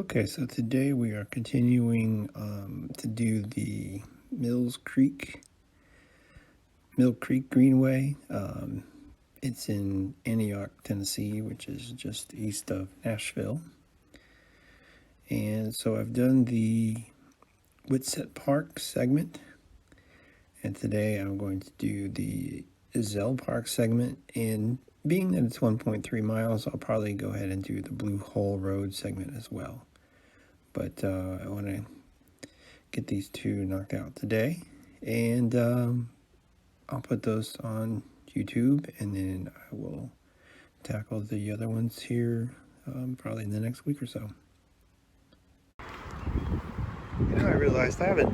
Okay, so today we are continuing to do the Mill Creek Greenway. It's in Antioch, Tennessee, which is just east of Nashville. And so I've done the Ezell Park segment, and today I'm going to do the Ezell Park segment. And being that it's 1.3 miles, I'll probably go ahead and do the Blue Hole Road segment as well. But I want to get these two knocked out today, and I'll put those on YouTube, and then I will tackle the other ones here probably in the next week or so. I realized I haven't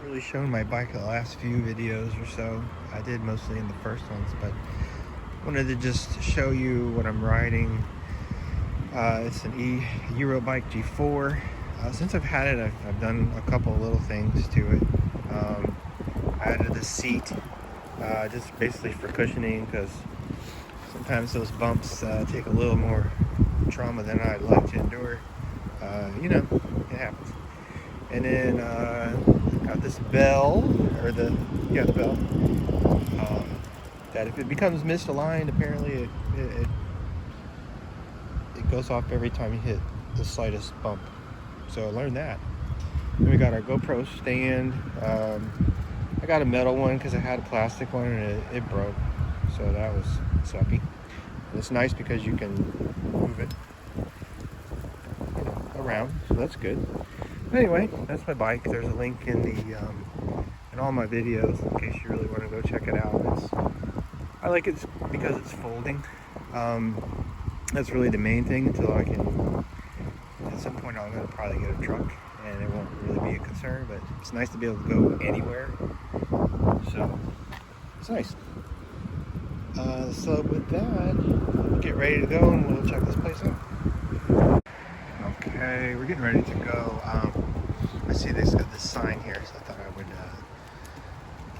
really shown my bike the last few videos or so. I did mostly in the first ones, but wanted to just show you what I'm riding. It's an Eurobike G4. Since I've had it, I've done a couple little things to it. I added a seat, just basically for cushioning, because sometimes those bumps take a little more trauma than I'd like to endure. It happens. And then got this bell, or the bell, that if it becomes misaligned, apparently it goes off every time you hit the slightest bump. So I learned that. Then we got our GoPro stand. I got a metal one because I had a plastic one and it broke, so that was sucky. And it's nice because you can move it around, so that's good. Anyway, that's my bike. There's a link in in all my videos in case you really want to go check it out. I like it because it's folding. That's really the main thing until I can, at some point I'm going to probably get a truck and it won't really be a concern, but it's nice to be able to go anywhere, so it's nice. So with that, we'll get ready to go and we'll check this place out. Okay, we're getting ready to go. I see they've got this sign here, so I thought I would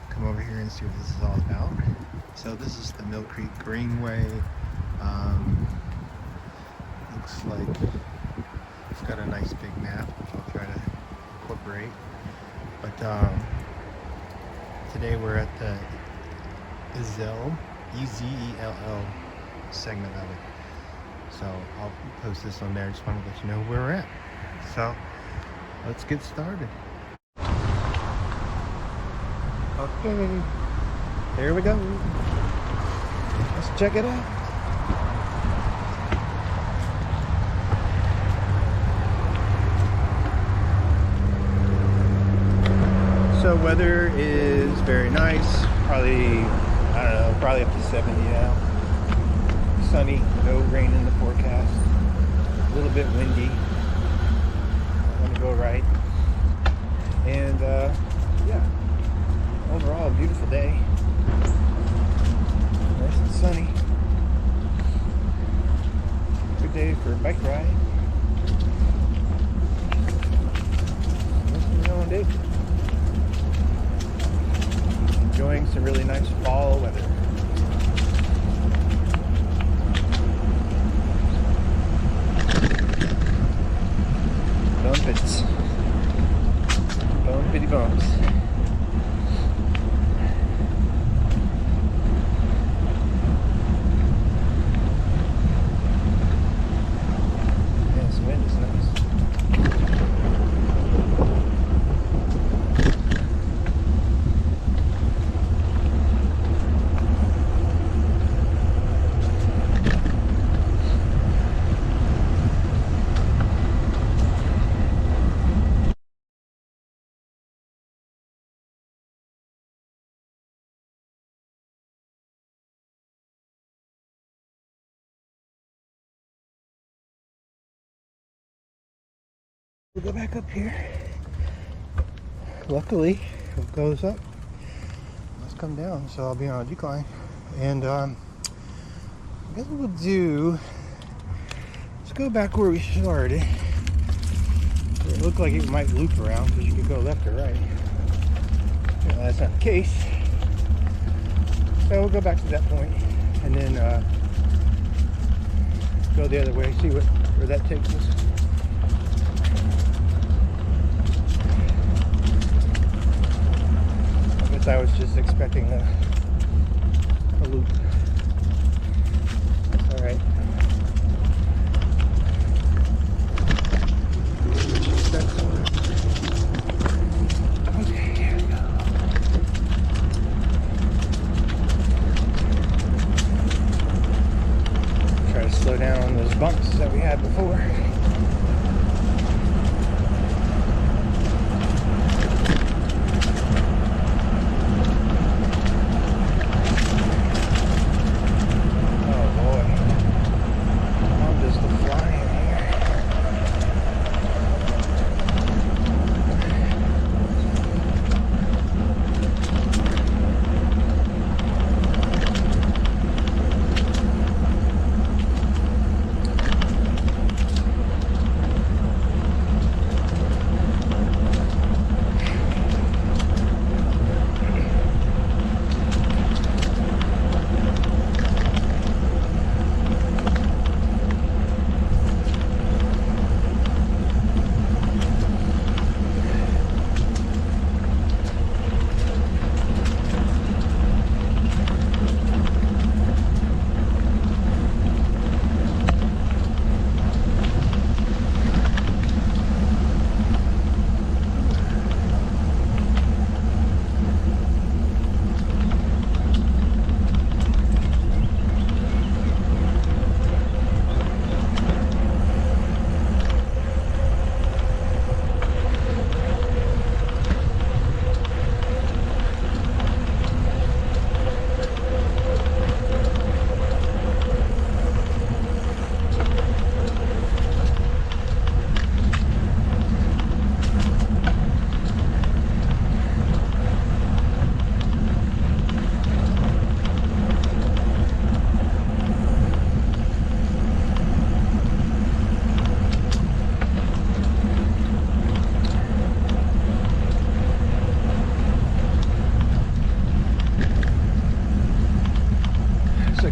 come over here and see what this is all about. So this is the Mill Creek Greenway. Looks like it's got a nice big map, which I'll try to incorporate. But today we're at the Ezell, E-Z-E-L-L segment of it. So I'll post this on there. Just wanted to let you know where we're at. So let's get started. Okay, here we go. Let's check it out. So weather is very nice. Probably, I don't know, probably up to 70 now. Sunny, no rain in the forecast. A little bit windy. I want to go right. And yeah, overall a beautiful day. Nice and sunny. Good day for a bike ride. That's what we're going to do. Enjoying some really nice fall weather. Bumpits. Bumpity bumps. Yeah, this wind is nice. We'll go back up here. Luckily, it goes up. Let's come down, so I'll be on a decline. And I guess what we'll do, let's go back where we started. It looked like it might loop around because you could go left or right. Well, that's not the case. So we'll go back to that point and then go the other way, see where that takes us. since I was just expecting a loop. That's alright. Okay, here we go. Try to slow down on those bumps that we had before.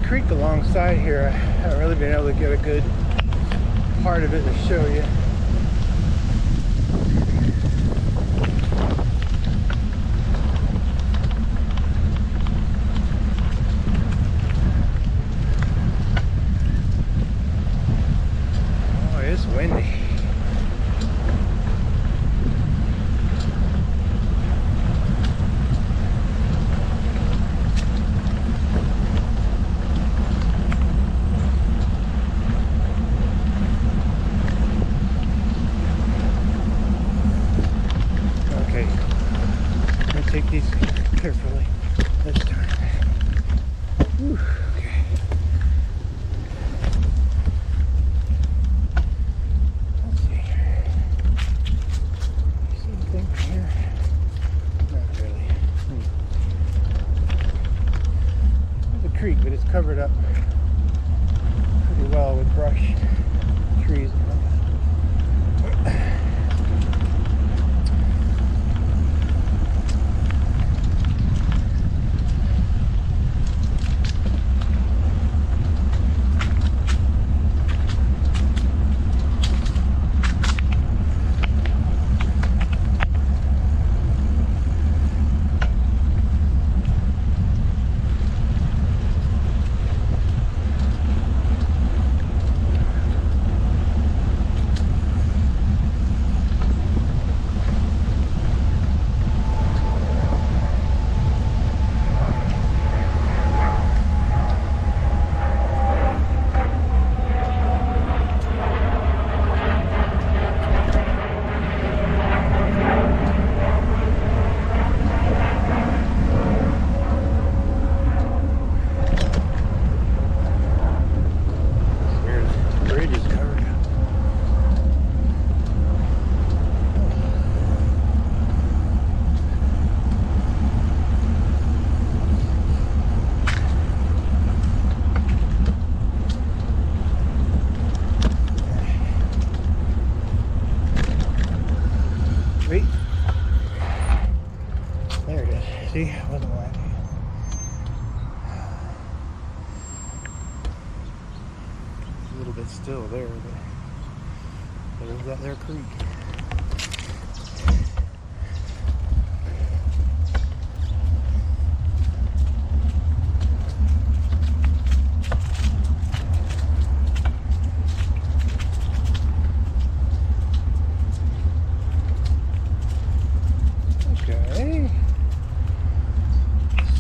Creek alongside here. I haven't really been able to get a good part of it to show you. Oh, it's windy. Take these carefully this time. Whew, okay. Let's see here. See anything from here? Not really. There's a creek, but it's covered up pretty well with brush, trees. Wait. There it is. See, I wasn't lying. It's a little bit still there, but there's that there creek.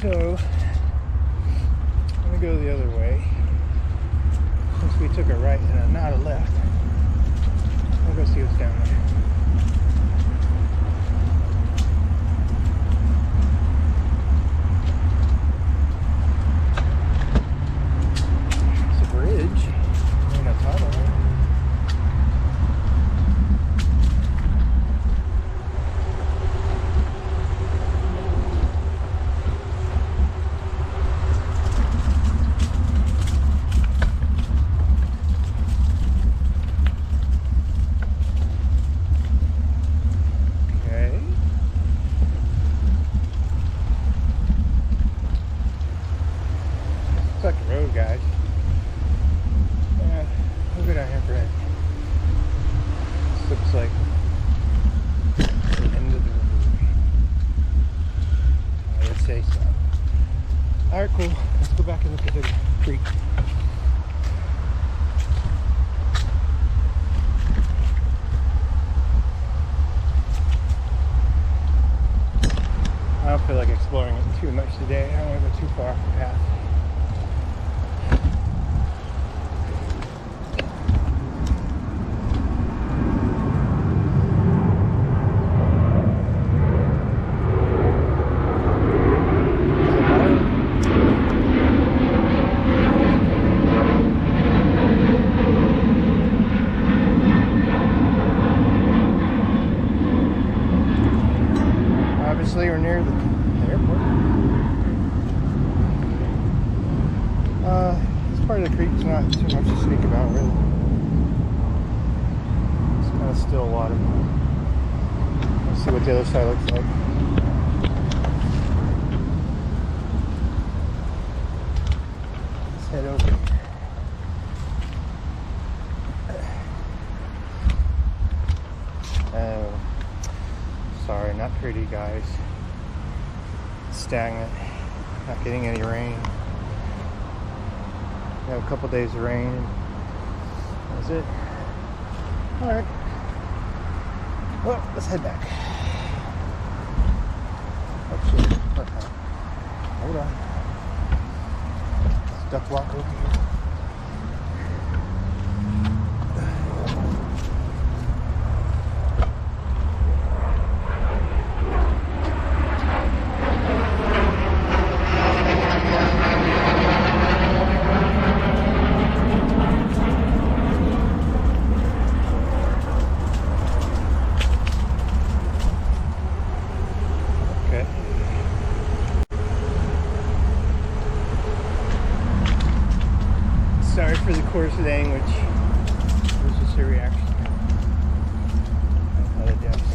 So I'm gonna go the other way. Since we took a right and not a left, I'll go see what's down there. It's a bridge, and a tunnel. It's like a road, guys. Yeah, we'll go down here for that. This looks like the end of the road. I would say so. Alright, cool. Let's go back and look at the creek. I don't feel like exploring it too much today. I don't want to go too far off the path. Obviously, we're near the airport. This part of the creek's not too much to speak about, really. It's kind of still water. Let's see what the other side looks like. Let's head over. Sorry, not pretty, guys. Stagnant. Not getting any rain. We have a couple days of rain. That's it. Alright. Well, let's head back. Oh shit. Okay. Hold on. Let's duck walk over here. Sorry for the coarse language. It was just a reaction. Not a depth.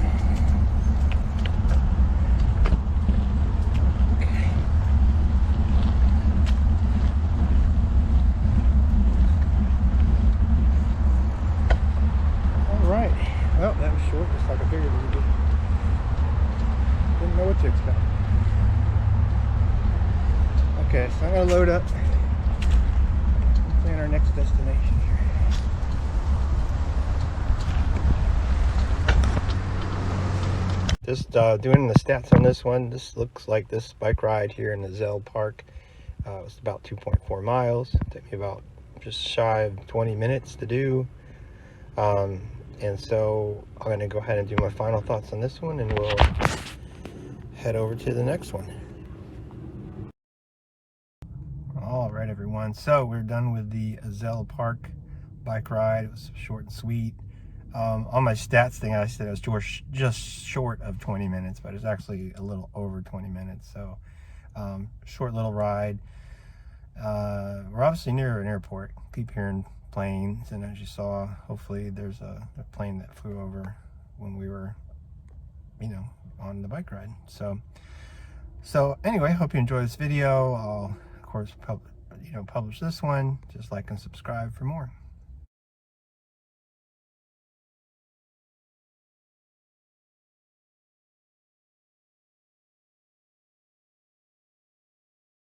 Okay. Alright. Well, that was short, just like I figured it would be. Didn't know what to expect. Okay, so I'm going to load up. Plan our next destination here. Just doing the stats on this one. This looks like this bike ride here in Ezell Park. It was about 2.4 miles. It took me about just shy of 20 minutes to do. And so I'm going to go ahead and do my final thoughts on this one, and we'll head over to the next one. All right, everyone. So we're done with the Ezell Park bike ride. It was short and sweet. On my stats thing, I said it was just short of 20 minutes, but it's actually a little over 20 minutes. So short little ride. We're obviously near an airport. Keep hearing planes, and as you saw, hopefully there's a plane that flew over when we were, on the bike ride. So anyway, hope you enjoyed this video. I'll of course publish this one. Just like and subscribe for more.